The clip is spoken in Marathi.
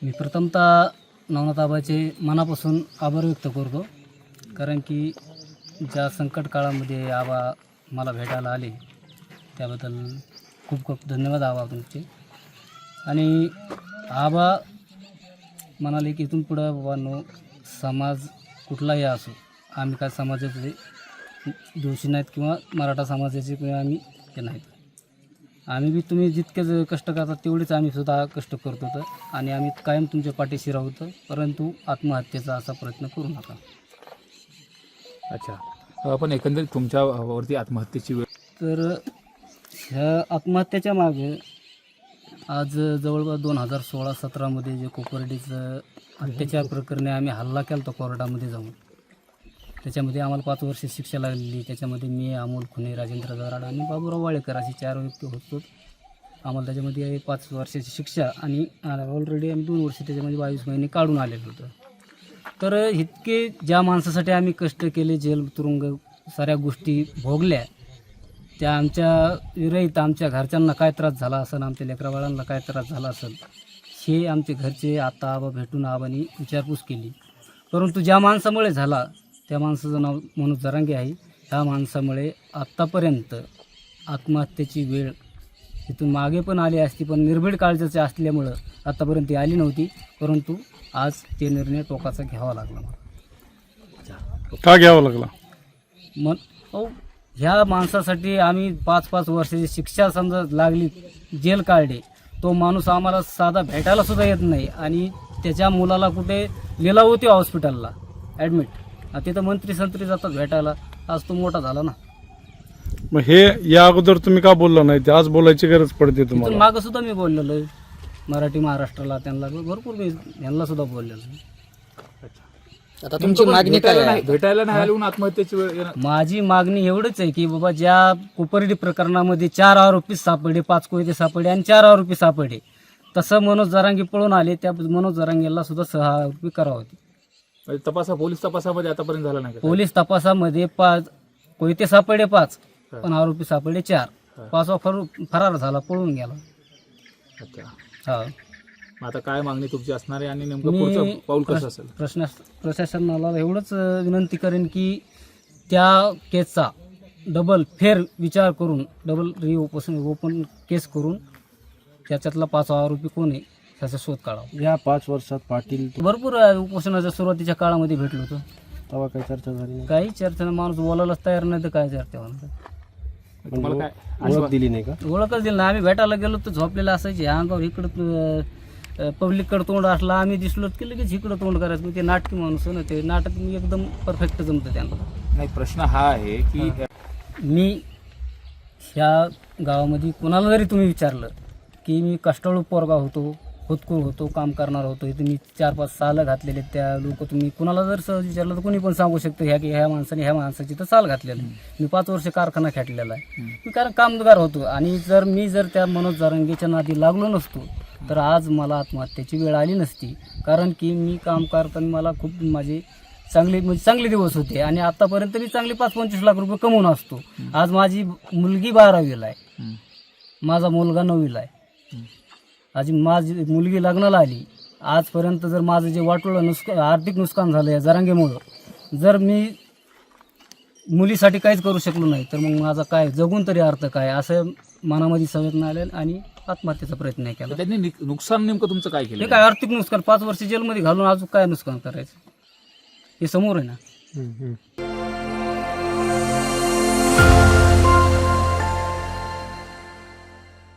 मी प्रथमतः नवनाथ आबाचे मनापासून आभार व्यक्त करतो, कारण की ज्या संकट काळामध्ये आबा मला भेटायला आले त्याबद्दल खूप खूप धन्यवाद आबा तुमचे. आणि आबा म्हणाले की इथून पुढं बाबांनो, समाज कुठलाही असो, आम्ही काय समाजाचे दोषी नाहीत किंवा मराठा समाजाचे किंवा आम्ही हे नाहीत. आम्ही बी तुम्ही जितके कष्ट करतात तेवढेच आम्ही सुद्धा कष्ट करतो तर, आणि आम्ही कायम तुमच्या पाठीशी राहू तर, परंतु आत्महत्येचा असा प्रयत्न करू नका. अच्छा, पण एकंदरीत तुमच्यावरती आत्महत्येची वेळ तर ह्या आत्महत्येच्या मागे आज जवळपास 2016-17मध्ये जे कोपर्डीचं अत्याचार प्रकरणी आम्ही हल्ला केला होता कोर्टामध्ये जाऊन, त्याच्यामध्ये आम्हाला 5 वर्ष शिक्षा लागलेली. त्याच्यामध्ये मी, अमोल खुने, राजेंद्र दराड आणि बाबूराव वाळेकर असे 4 व्यक्ती होतो. आम्हाला त्याच्यामध्ये 5 वर्षाची शिक्षा आणि ऑलरेडी आम्ही 2 वर्ष त्याच्यामध्ये 22 महिने काढून आलेलो होतो. तर इतके ज्या माणसासाठी आम्ही कष्ट केले, जेल तुरुंग साऱ्या गोष्टी भोगल्या, त्या आमच्या विरहित आमच्या घरच्यांना काय त्रास झाला असेल, आमच्या लेकराबाळांना काय त्रास झाला असेल, हे आमचे घरचे आता आबा भेटून आबांनी विचारपूस केली. परंतु ज्या माणसामुळे झाला त्या माणसाचं नाव मनोज जरांगे आहे. ह्या माणसामुळे आत्तापर्यंत आत्महत्येची वेळ इथून मागे पण आली असती, पण निर्भीड काळजाचे असल्यामुळं आत्तापर्यंत ती आली नव्हती. परंतु आज ते निर्णय टोकाचा घ्यावा लागला मला. का घ्यावा लागला? ह्या माणसासाठी आम्ही 5-5 वर्षाची शिक्षा समजा लागली, जेल काढले, तो माणूस आम्हाला साधा भेटायला सुद्धा येत नाही, आणि त्याच्या मुलाला कुठे लिहिला होती हॉस्पिटलला ॲडमिट, तिथं मंत्री संत्री जातात भेटायला. आज तो मोठा झाला ना. मग हे या अगोदर तुम्ही का बोलला नाही? ते आज बोलायची गरज पडते तिथून तुम्हाला? मागं सुद्धा मी बोललेलो आहे मराठी महाराष्ट्राला, त्यांना भरपूर मी यांना सुद्धा बोललेलो आहे. आता तुमची मागणी काय आहे? भेटायला नाही आले म्हणून आत्महत्येची वेळ येणार. माझी मागणी एवढंच आहे की बाबा, ज्या कोपर्डी प्रकरणामध्ये 4 आरोपी सापडले, 5 कोयते सापडले आणि 4 आरोपी सापडले, तसं मनोज जरांगे पळून आले, त्या मनोज जरांगेला सुद्धा 6 आरोपी करावं होते. म्हणजे पोलीस तपासामध्ये आतापर्यंत झाला नाही का? पोलीस तपासामध्ये 5 कोयते सापडले, 5 पण आरोपी सापडले 4. 5वा फरार झाला, पळून गेला. अच्छा, हा. मग आता काय मागणी तुमची असणार आहे आणि नेमकं पुढचं पाऊल कसं असेल? प्रशासनाला एवढंच विनंती करेन की त्या केसचा डबल फेर विचार करून, डबल ओपन केस करून त्याच्यातला 5वा आरोपी कोण आहे त्याचा शोध काढावा. या 5 वर्षात पाटील भरपूर उपोषणाच्या सुरुवातीच्या काळामध्ये भेटलो होतो, तेव्हा काही चर्चा झाली नाही? काही चर्चा नाही. माणूस बोलायलाच तयार नाही तर काय चर्चा होणार? तुम्हाला काय ओळख दिली नाही का? ओळखच दिली ना. आम्ही भेटायला गेलो तर झोपलेलं असायचे अंगावर, इकडं पब्लिककडं तोंड असला, आम्ही दिसलो की लगेच इकडं तोंड करायचं. ते नाटकी माणूस ना, ते नाटक एकदम परफेक्ट जमतं त्यांना. नाही, प्रश्न हा आहे की मी ह्या गावामध्ये कुणाला जरी तुम्ही विचारलं की मी कष्टाळू पोरगा होतो, खुदकूळ होतो, काम करणार होतो, इथे मी 4-5 सालं घातलेले, त्या लोक तुम्ही कुणाला जर सहज विचारलं तर कोणी पण सांगू शकतं ह्या माणसाने ह्या माणसाची तर साल घातलेलं. मी 5 वर्ष कारखाना खेटलेला आहे, मी कारण कामगार होतो. आणि मी जर त्या मनोज जरांगेच्या नादी लागलो नसतो तर आज मला आत्महत्येची वेळ आली नसती. कारण की मी काम करताना मला खूप माझे चांगले दिवस होते, आणि आतापर्यंत मी चांगले 5-25 लाख रुपये कमवून असतो. आज माझी मुलगी 12वीला आहे, माझा मुलगा 9वीला आहे. आज माझी मुलगी लग्नाला आली. आजपर्यंत जर माझं जे वाटोळं आर्थिक नुकसान झालं या जरांगेमुळं, जर मी मुलीसाठी काहीच करू शकलो नाही तर मग माझा काय जगून तरी अर्थ काय, असं मनामध्ये संवेदना आल्या आणि आत्महत्येचा प्रयत्न केला. त्यांनी नुकसान नेमकं तुमचं काय केलं? हे काय आर्थिक नुकसान, 5 वर्ष जेलमध्ये घालून अजून काय नुकसान करायचं हे समोर आहे ना.